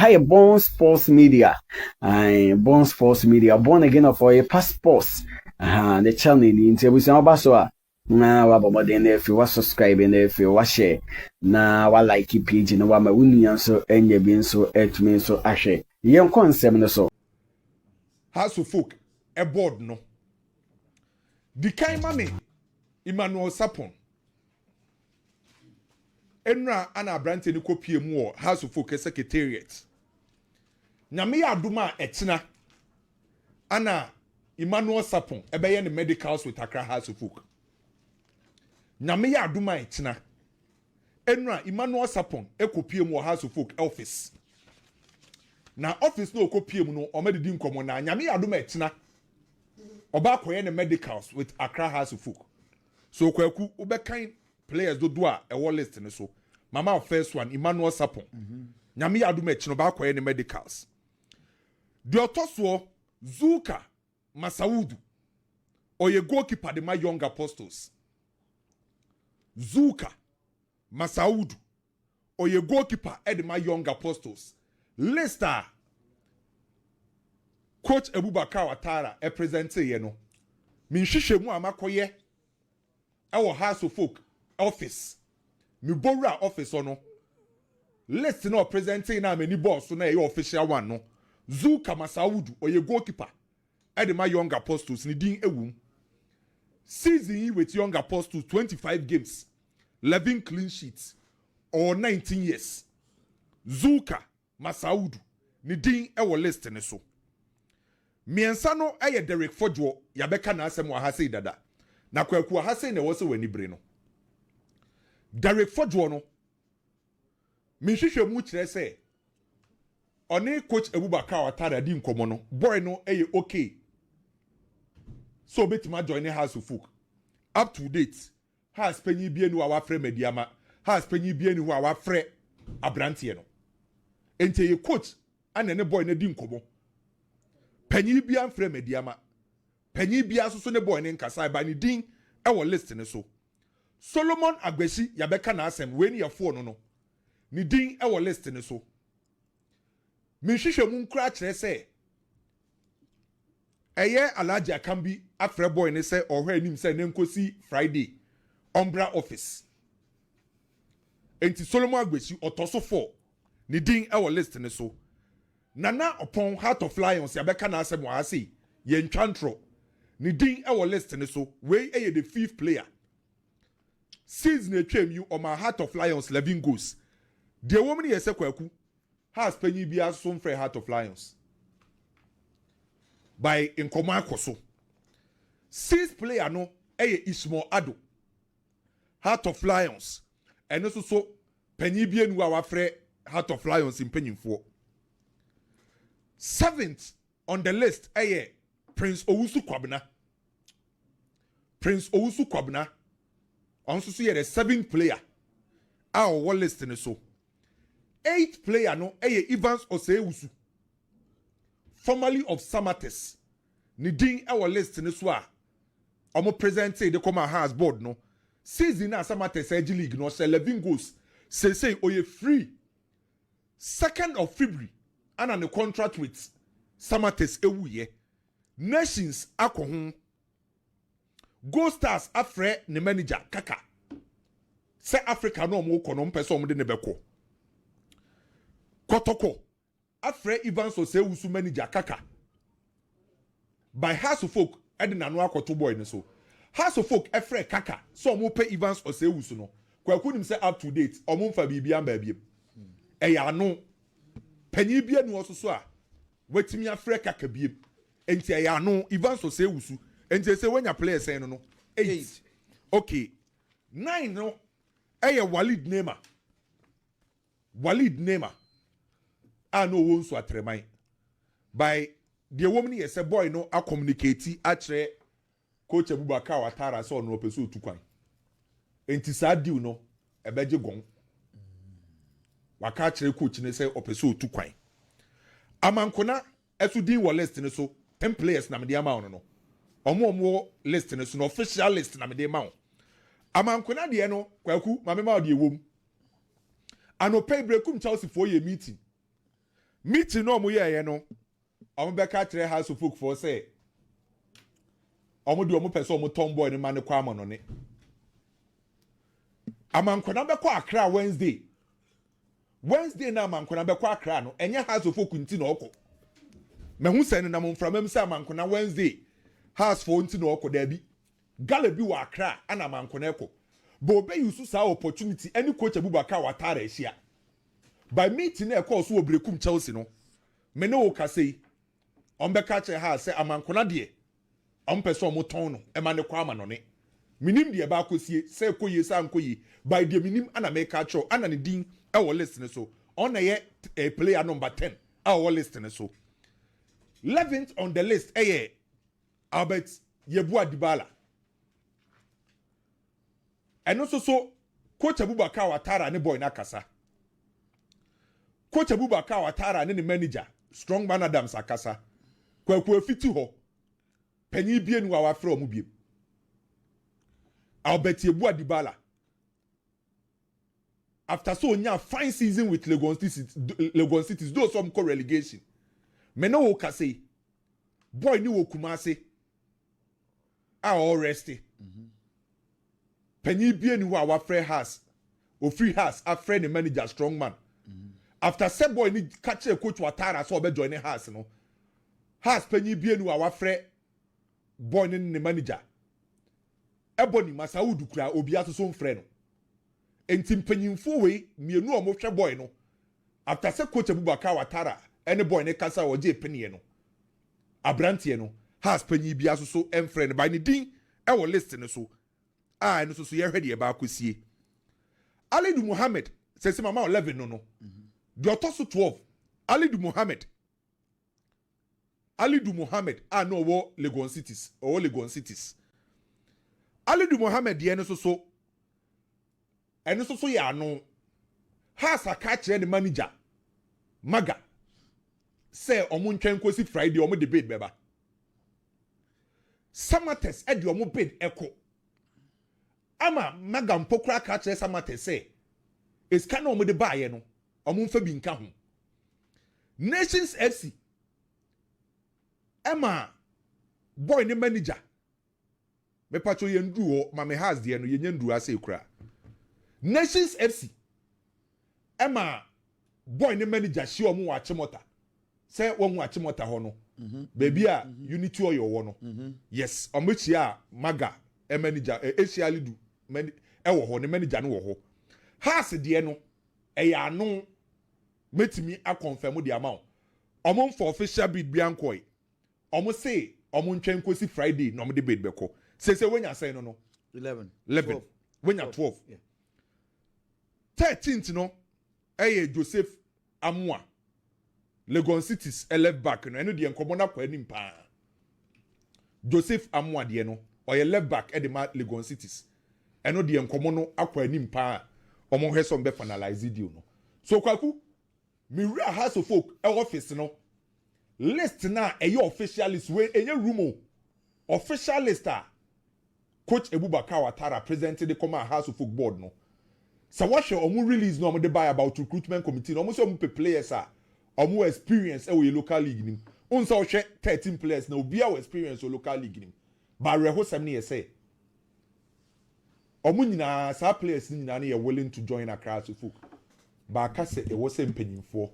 Hi, Born Sports Media. Born Sports Media. Born again for a passports. The channel in Tebusan Baswa. Na waba then if you was subscribing if you was share na wa like page na wa ma wunian so enye bin so etme so ahwe yen konsem no so House of Folk a board no the kind money Emmanuel Sarpong enra ana abrante ni kopie mu House of Folk secretariat nyame ya aduma etina ana Emmanuel Sarpong ebeye ni medicals with Accra House of Folk nyame ya aduma etina enra Emmanuel Sarpong ekopie mu House of Folk office na office no okopie mu no omedidi nkomo na nyame ya aduma etina oba koye ne medicals with Accra House of Folk so kwaku ubekan players do a ewo list ne so mama first one Emmanuel Sarpong nyame ya aduma etina oba koye ne medicals de otoso Zulka Masaudu oye goalkeeper de my young apostles Zulka Masaudu oye goalkeeper de my young apostles Leicester coach Abubakar Watara presente ye no mi hwehwe mu amakoye ewo House of Folk office mi bowra office ono list no presente na many boss na ye official one no Zulka Masaudu oye goalkeeper de my young apostles ni din ewum season with young apostles 25 games 11 clean sheets or 19 years Zulka Masaudu ni din ewo list ne so miensa no eye Derek Fodjo yabeka na asem wa hase dada na kwaku wa hase ne wose wani bre no Derek Fodjo no mi hwehwe mu kire se oni coach Abubakar Watara di nkomo no boy no eye okay so betima join House of Folk up to date has penyi bie ni wa wafre mediama has penyi bie ni wa wafre abrantie no ente ye coach ane ne boy ne di nkomo penyi bia mfre mediama penyi bia so ne boy ne nkasa ba ni din e wo list ne so Solomon Agbeshi yabeka na asem we ni ya phone no ni din e wo list ne so mi hwehwe mu nkra kire se eye Alhaji Akambi afre boy ne se ohwe anim se ne nkosi Friday Umbra office enti Solomon Agbeshi otoso 4 ni din e wo list ne so Nana Oppong Heart of Lions yabeka na asem wa ase ye ntwantro ni din e wo list ne so we eye the 5th player season etwam you on my Heart of Lions 11 goals de woman ye se kwaku has penyi bia so mfre Heart of Lions by nkoma akoso 6th player no eye Ishmeal Addo Heart of Lions eno so penyi bia nu a wafre Heart of Lions impanyimfo 7th on the list Prince Owusu Kwabena also see the 7th player our list ne so 8th player no Evans Osei Owusu formerly of Samates ni din our list ne so a omo present the come has board no season na Samates Age League no 11 goals say oye free 2nd of February and on a contract with Samates ewuye Nations akohun Go Stars afre ne manager kaka se Africa no mo kono mpese omde ne beko Kotoko afre Evans Osei Owusu manager kaka by House of Folk edina no akoto boy ne so House of Folk afre kaka so mo pay Evans Osei Owusu no kwaku nim se up to date omo mfa bibia mba biem eya no panyi bia nu oso so a watimi afre kaka biem enti eya no Evans Osei Owusu enti se wanya players en no 8 okay 9 no Walid Neymar no won so atreman by the woman ye say boy no a communicate atre coach Abubakar Watara so no peso tukwan enti sa deal no ebeje gon waka atre coach ne say opeso tukwan amankona esudin wo list ne so 10 players na me ama no omo list ne so no official list na me ma amankona de no kwaku mame ma de ewom anopay brekum Chelsea for ye meeting meeting no mo ye no omo be ka kire house of folk for say omo de omo person omo tomboy ne man kwa mo no ne amankona be kwa Accra Wednesday na amankona be kwa Accra no enye house of folk nti na okọ mehu se ne na mo mframam se amankona Wednesday house for nti na okọ da bi gala bi wa Accra ana amankona ekọ bo be yusu sa opportunity any coach Abubakar Watara ehia by meeting na ekọ so obrekum Chelsea no me ne wo kasei on be ka che ha se amankona de on person mo ton no e ma ne kwa ama no ne minim de ba akosie se koye sa ankoye by de minim ana me ka cho ana ne din e wo list ne so on na ye player number 10 a wo list ne so 11th on the list Albert Yeboah Dibala eno so coach Abubakar Watara ne boy na kasa coach Abubakar Watara ne manager Strongman Adams akasa kwaku afiti ho panyi bie nu awafre omu bie Albert Yeboah Dibala after so nya fine season with Legon Cities do some co relegation me no wo kase boy ni wo Kumase a all resty panyi bie nu awafre has ofree has afre ne manager Strongman after said boy ni catch a coach Watara so be join has no has panyi bie nu awafre boy ni ne manager ebony Masaudu kura obi asoso mfre no enti mpanyimfo we mienu omo hwe boy no after said coach Abubakar Watara any boy ne kasa oje penie no abrantie no has panyi bia asoso mfre no by ne din e wo list ne so a no so ye hwede e ba akosie Alidu Muhammad sese mama 11 no the otoso 12 Alidu Muhammad no wo Legon Cities Alidu Muhammad de eno so ya no has a catch the manager Maga say omo ntwen kosi Friday omo debate beba Samates e de omo bid eko ama Maga mpokra catch Samates say is kind omo de baye no omo mfa bi nka ho Nations FC Emma boy ne manager me pacho yendu ho ma me has de no yendu ase kura Nations FC Emma boy ne manager shi omo wa chimota say won wa chimota ho no baby a unity oyo wo no yes omo chia Maga e manager Asia Lidu e wo ho ne manager no wo ho has de no ya no metimi a confirm the amount omo for official bid biankoi omo say omo ntwen kosi Friday no omo de bid beko say wenya say no 11 wenya 12 yeah. 13th no Joseph Amua Legon Cities left back no eno de enkomo na kwa anim pa Joseph Amua de no oye left back e de ma Legon Cities eno de enkomo no akwa anim pa omo hwe so be finalize deal no so kwaku mi real house of folk office no list na official list we enye room official list coach Abubakar Watara presented the command house of folk board no so what show omo release no omo dey buy about recruitment committee no omo say omo pe players omo experience e we local league nim on so hwe 13 players na obi our experience o local league nim ba reho sam ne say omo nyina sa players nyina na willing to join Accra house of folk ba ka se e wo se mpanyimfo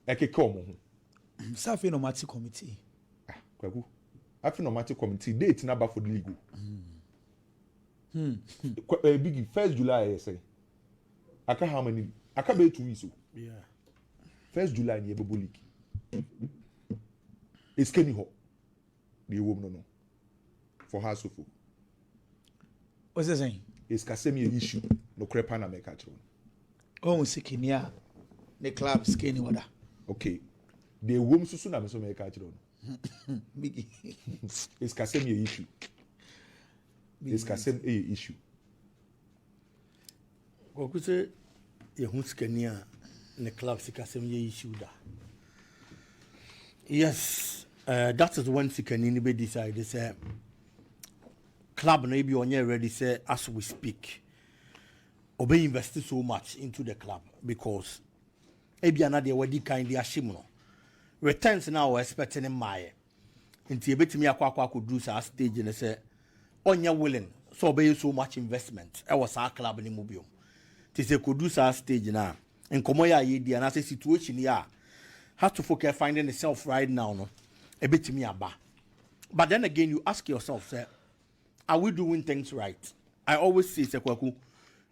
ekeke omo ho Safi no mati committee kwaku afi no mati committee date na ba for the league big 1st July say aka how many aka be 2 weeks yeah 1st July ni ebe league it's kenny ho the woman no for house of folk what's that saying it's kasemi issue no crepa na make achro oh sikinia the club skinny wada okay the woman susu na me so make achro big it's kasemi issue it's kasemi issue Koku se ye hu skania ne club sikasem ye issue da. Yes, that is when sikani ni be decide say club no be onye ready say as we speak. Obe invest so much into the club because ebia na de wadi kan de ahye mu no returns na we expecting my nti ebetimi akwa do sa stage ne say onya willing so obey so much investment e was our club ni mu biom ti say do sa stage na nkomo ya ye dia na say situation ya have to focus finding itself right now no ebetimi aba. But then again you ask yourself say are we doing things right? I always say Sekwaku,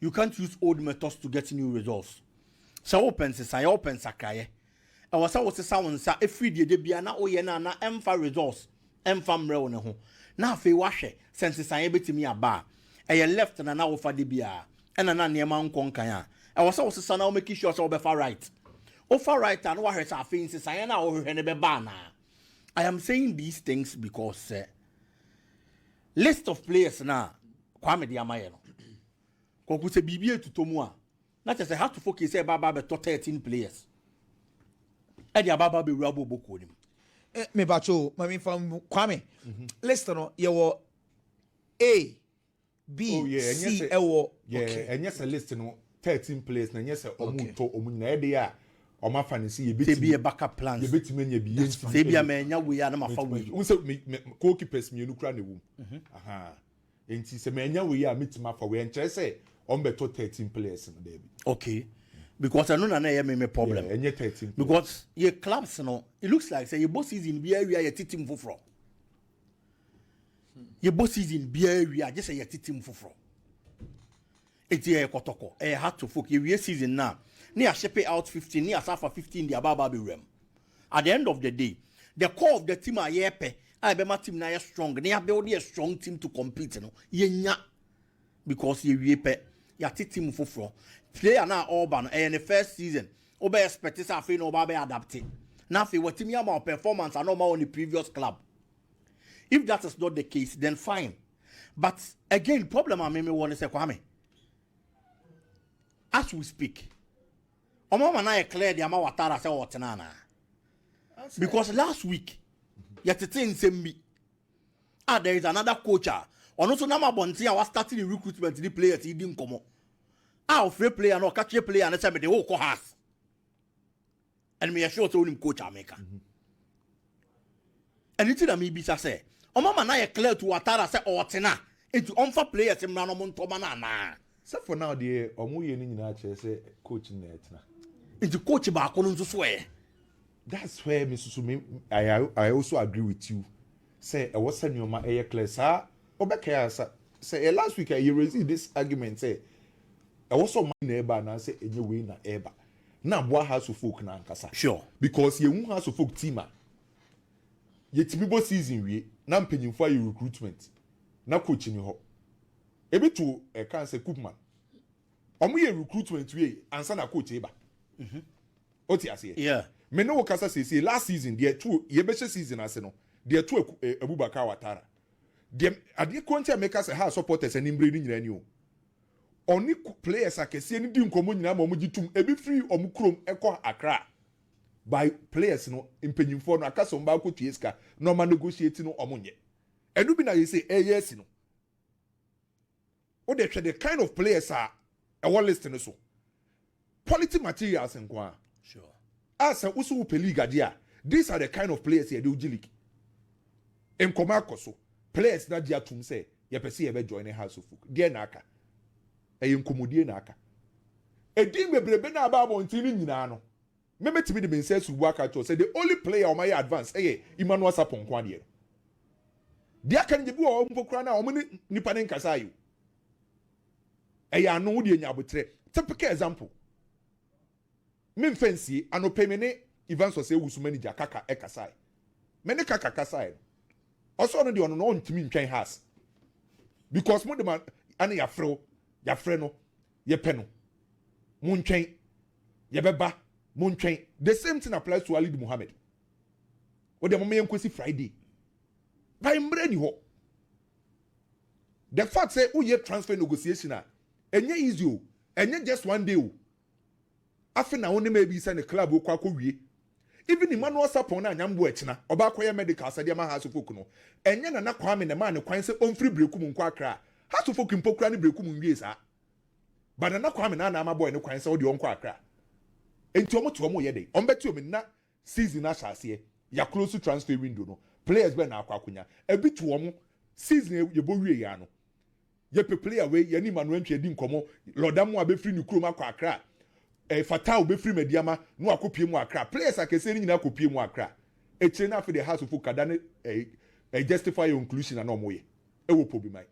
you can't use old methods to get new results. So open sakraye. I was someone say every day de bia na oye na emfa results emfa mre ne ho. Na fe wahwe sense san ebetimi aba. E left na na ofa de bia. E na niema nkon kan a. I was say na o make sure say obefa right. Ofa right and wahwe say afi san na o hwe ne be ba na. I am saying these things because list of players na Kwame Diamaye no. Koku se bibie tutomu a. Na say have to focus say baba be 13 players. E dia baba be rabo boko nim. Me bacho, mami from Kwame. List no ye wo A B C E wo. Yeah, and yes a list no 13 players na yes omu to omu na e dey a oma fancy ye bit be a backup plan. Ye bit me nya bi say bia me nya we ya na mafa we. Unse goalkeepers me enu kra na wum. Aha. Enti se me nya we ya mitima fa we enche say on beto 13 players in there. Okay. Because I know na hear me problem. Yeah, 13. Because your clubs no, it looks like say your boss season be area your team foforo. Your boss season be area just say your team foforo. It's a kotoko. I had to focus your season now. Near shepe out 15, near Safa 15 the ababa be rem. At the end of the day, the core of the team are yepe. I be my team na strong. Near build a strong team to compete no. Yenya because you yepe your team foforo. Player na Urban in the first season. Obe expect this afi no ba be adapted. Now if what team about performance are normal on the previous club. If that is not the case, then fine. But again, problem I me want to say Kwame. As we speak, Omama na clear the ama watara say watenana. Because last week, yatete same me. There is another coach. Also nama bonti was starting the recruitment the players he didn't come. Free player no catch a player and say me the whole house. And me assure to him coach America. And it's na me be say, Omama na clear to watara say otena into unfair players in Rano Montomana na. So for now the omuye ni nyina che say coach net na. Into coach ba kono nso so e. That's where Mrs. I also agree with you. Say I was sending my air class obeka say last week you raised this argument say I was so my neighbor and say anyway na eba. Na boa house of folk na nkasa. Sure. Because you won house of folk team ye timibo season we na mpanyimfo ayi recruitment na coach ni ho. Ebe to e kan say Koopman. Omo ye recruitment we ansa na coach eba. Oti ase. Yeah. Me no kasa say last season there two ye be season ase no. There two Abubakar Watara. Dem ade konti make say ha supporters ani mbre ni nyina ni o. Oni players akese ni di nkomo nyina ma omugi tum ebi free omukrom ekọ Accra by players no impanyimfo no akasa mba ko tueska no ma negotiate no omunye enu bi na you say yes no o de the kind of players are a one list no so quality materials nkwa sure as usu peliga dia these are the kind of players here do league enkoma akoso players na dia tum say ye pese ye be join the house of folk dia na aka nkomodie na aka edin bebrebe na aba abontini nyina no memetimi de mense subu aka to say the only player o my advance Emmanuel Sarpong kwa de dia kan je bi o mpokura na o mani nipa ne nkasa ayo anu de nya abotre typical example men fancy anopemene events Osei Owusu manager kaka ekasai mene kaka kasai also no de ono no ntimi ntwen has because mo de man ane ya frɛ no ye pɛ no muntwen ye beba muntwen the same thing applies to Ali Muhammad o de mama yenkosi Friday by mbre ni ho the fact say uye transfer negotiation enye easy o enye just one day o afi na woni ma bi say the club okwa wie even Emmanuel Sarpong na nyambo etina oba akoye medical asade ma ha so folk no enye na Kwame ne ma ne kwan say onfiri brekum nkwa Accra ha to folk impokura ne brekum nwie sa but na Kwame na ama boy ne kwan say odi onko Accra enti omo to omo ye dey ombeti omi na season na hyase ya close to transfer window no players be na akwakunya ebi to omo season ye bo wie ya no ye pe player we ye ni Manuel Ntwe di nkomo Lodam a be free ni kurom akwa Accra Fatah be free Mediama no akopie mu Accra players akese ni nyina akopie mu Accra eche na for the house of kadane justify your inclusion na omo ye e wo problem ai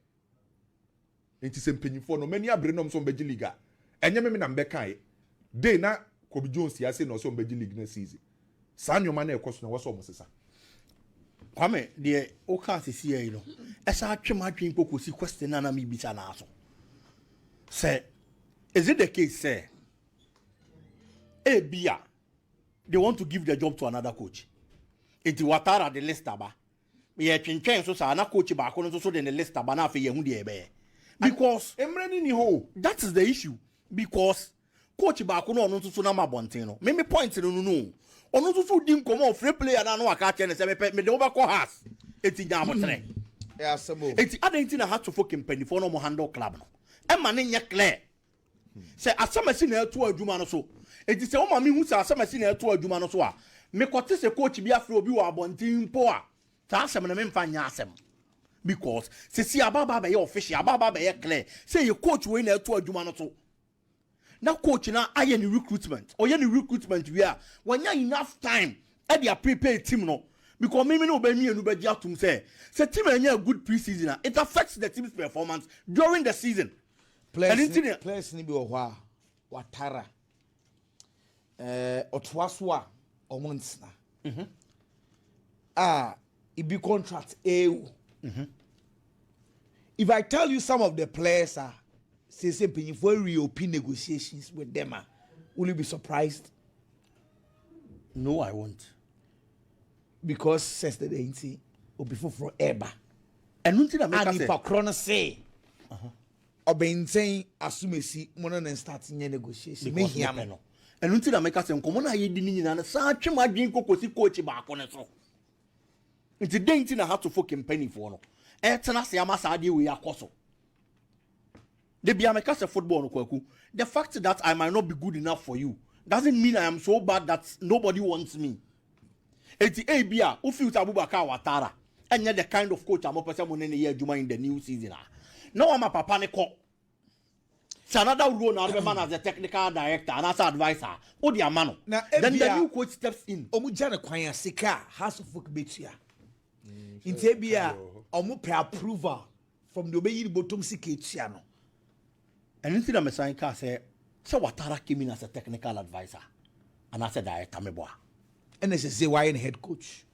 enti se mpanyifo no mani abre no so mbegi liga enye me na mbeka ye dey na Kobe Jones ya say no so mbegi league na season sa nyoma na ekoso na wo so omosesa Kwame de o ka sisi yi no esa atwem adwen kokosi question na me bisa na aso say is it the case say Bia they want to give the job to another coach enti watara the list aba ye twentwen so sa na coach ba ko no so de the list aba na afi ye hu de ebe because emrani ni ho that is the issue because coach ba ko no no so na mabonten no me point no ono so di nkomo free player na no aka che ne se me de oba ko has eti nya motre ya samo eti adenti na hat to for company for no mo handle club no e ma ne nya clear se asamasi na eto adwuma no so eti se o ma me hu se asamasi na eto adwuma no so a me kote se coach bi afre obi wa abonten po a ta asem na me mfa nya asem because se si ababa be official ababa be clear say your coach we na eto adwuma no so na coach na aye ni recruitment or any recruitment we are when you enough time at their prepared team no because me no be me enu be atum say team anya good preseason it affects the team's performance during the season players ni bi wo hwa watara otwaso a omontsna ibi contract if I tell you some of the players are say for reopen negotiations with them, will you be surprised? No, I won't. Because says the ANC will be for ever. And nothing that and if a chrono say, or been saying assume see money and starting negotiation. Me hear me no. And nothing that make us say, come on, I didn't know. Such a drink coach back on it. It's a dainty na have to fucking penny for no. Etna say amasa adi we akoso. The Biamekasa football no kwaku. The fact that I might not be good enough for you doesn't mean I am so bad that nobody wants me. Eti Bia, ufi Abubakar Watara, and yet the kind of coach I'm a person when year Juma in the new season. No, I'm a papa neko. It's another role now, man as a technical director and as an advisor. Oh, dear man. Then the new coach steps in. Omujana Kwanya Sika has of folk betia. In Tebia, Omupe approval from the Obeyi bottom Siketiano. And anything I'm saying, say Watara came in as a technical advisor and as a director, meboa. And as a Zewayan head coach.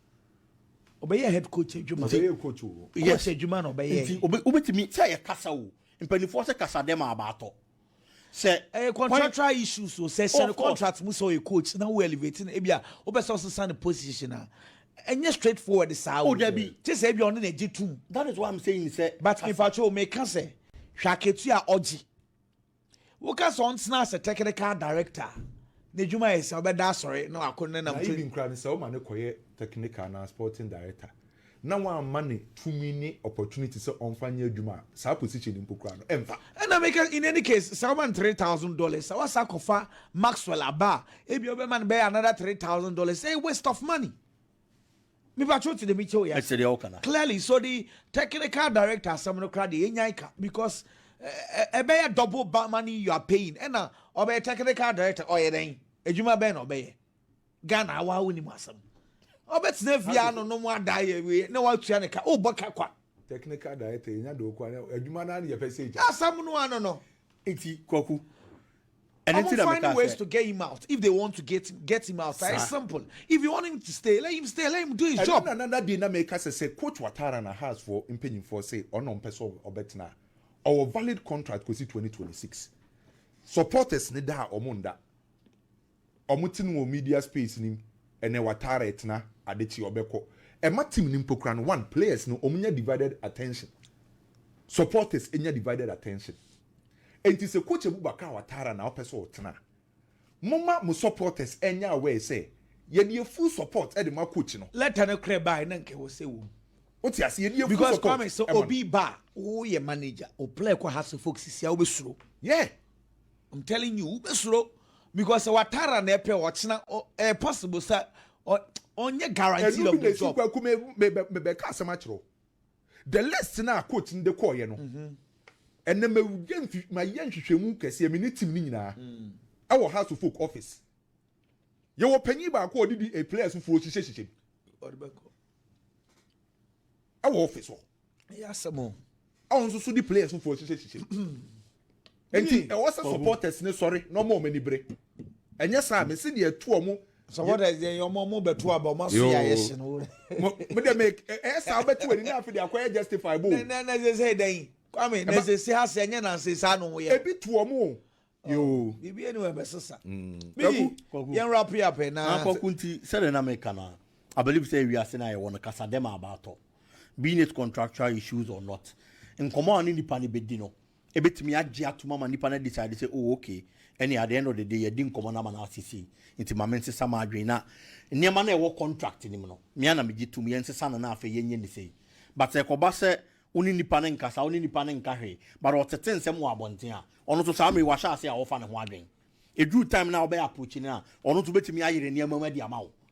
Obey a head coach, Juma. Coach. Yes, a Juman obey. Obey to me, say a Casau, in Pennyforce Casadema about. Say a contractual issues, so says a contract, Muso, a coach, now we're elevating Abia, Obesos sign a position. And you're straightforward, the Sao. Oh, Debbie, just say you're on the G2. That is what I'm saying, say, but if I show make us say, Shaketia Oji. Wokas on snas a technical director. Nejuma is about sorry, no, I couldn't even cry so man technical and sporting director. Now one money 2 many opportunities on Fanya Juma, sa position in Pokrano. And I make in any case, someone $3,000. I was Sakofa Maxwell Abba. If you man bear another $3,000, say waste of money. Me back to the Micho, yes. Clearly, so the technical director, someone cried the Enyaka because a double money you are paying. And now, obey technical director, or a Juma Ben obey. Ghana, wow, winning masam. Obet's Neviano, no more die, no one Chanica, oh, Baka. Technical director, a Jumana, your passage. Someone, no. It's Koku. And then find ways to get him out. If they want to get him out, it's simple. If you want him to stay, let him stay, let him do his job. Another dynamic as I say, Coach Watara na has for impending for say on person or better. Our valid contract goes to 2026. Supporters need that or munda. Omutin media space nim ene Watara etna adeti obeko. E ma team nim pokran one players no omunya divided attention. Supporters enya divided attention. And it's a coach Abubakar Watara na opeso otna. Mama mo supporters enya away say ye dey full support e dey ma coach no. Let her no cry by nanke wo say wo. What you see dey because come so obi ba who ye manager o play ko has folks sia obesuro. Yeah. I'm telling you obesuro because Watara nepe watching possible sir on your guarantee of the job. The less now quote in the core, you know. And then my young Shemu can see a minute nina. Our house of folk office. You were penny by according a place who for shishim. Our office. Yes, some more. I also the players who for shishim. And I was a supporters, sorry, no more many break. And yes, I'm a senior 2 or more. So what is your mom but 2 about must yes, but they make I bet 2 enough for the acquire justifiable. Then they say they come in, they say, has any and say, I know we a bit 2 or more. You be anywhere, Messasa. Young rap up and now, Serenamecana. I believe say we are saying I want to Casadema about being it contractual issues or not. In command in the Pani Bedino. A bit me at to Mamma Nipana decided to say, oh, okay. And at the end of the day, you didn't come on an RCC into my men's summer drainer. Near man, I work contract in him. Miana me to me and son and half a yen say. But a cobassa only Nipanencas, only Nipanencahe, but or 10 some more bontia. Or not to Sammy Washa say often a wandering. A due time now by approaching now, or not to bet me near Mamma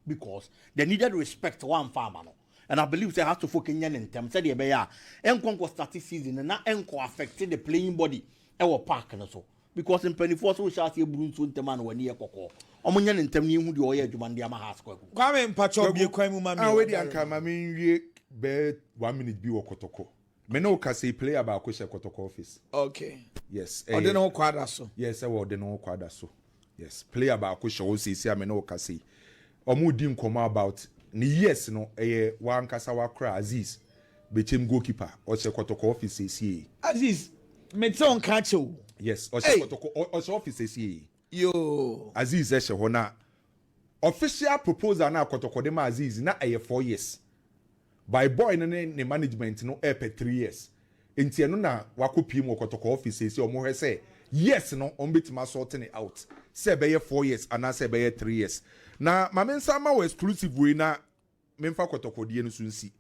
because they needed respect one farmer. And I believe they have to focus in terms said the bear. Enconco started season and not enco affected the playing body. Our park and so. Because in 24 so shall see a blue soon the man when near Coco. Omunian and Temni who do all to Mandiama Hasko. Come in, Pacho, be a crime, mamma. Already, I come, I mean, bed 1 minute be or Kotoko. Menoka say play about Kusha Kotoko office. Okay. Yes. I don't know quadraso. Yes, I will know quadraso. Yes. Play about Kusha Osei say Menoka say. Omudim come about. Ni yes no one kasawa kra Aziz became goalkeeper or se kotoko office see Aziz meton kacho yes or se kotoko or office see yo Aziz e she hona official proposal na kotoko de ma Aziz na 4 years by boy no ne management no 3 years enti eno na wakopi mu kotoko office see o mo hwe yes no on betima sorting it out say be 4 years and say be 3 years. Na mamensa ma we exclusive we na memfa kotoko die no sunsi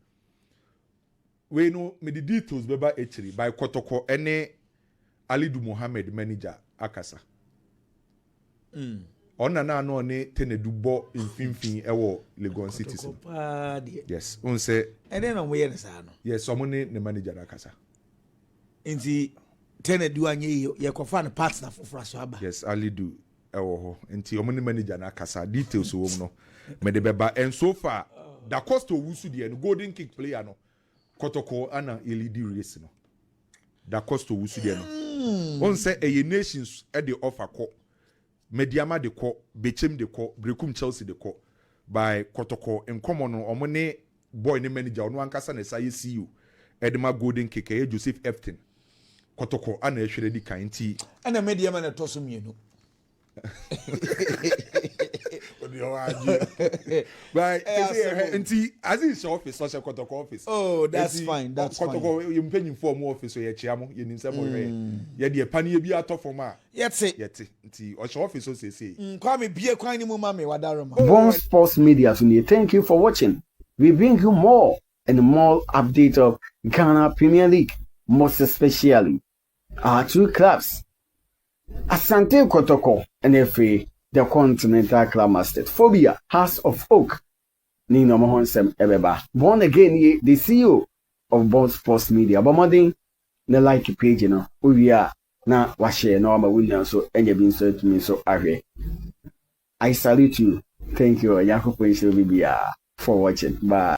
we no me the details beba echiri by kotoko ene Alidu Mohammed manager akasa ona na no ne tenedu bo mfimfin ewo Lagos City yes on say ene no mo ye sa no yes omo ne manager akasa nti tenedu anye ye kofa ne partner for fraso aba yes Alidu ewo ho nti omo ne manager na akasa details wo no me de beba and so far Dacost Owusu de no golden kick player no kotoko ana elidi race no Dacost Owusu de no on say a nations e de offer ko Mediama de ko Bechem de ko Brekum Chelsea de ko by kotoko en common no omo ne boy ne manager no ankasa na say CEO Edema golden kick e Joseph Efton kotoko ana ehwere di kan ti ana Mediama na toso mienu right nti Aziz office so kotoko office oh that's fine kotoko you penyin form office so ye chiamo ye nim say mo ye de panie bi atofom a yeti nti o office so say kwa me bie kwan ni mu ma me wadaroma Bon Sports Media today. Thank you for watching. We bring you more and more update of Ghana Premier League, most especially our 2 clubs, Asante Kotoko and FA, the Continental Club Master Phobia, House of Oak, Nino Mohonsem Ebeba. Born again, the CEO of Bon Sports Media. Bomodin, the like page, you know, who we are now, Washe, Norma Williams, so and you've been so to me, so I salute you. Thank you, Yakupo, for watching. Bye.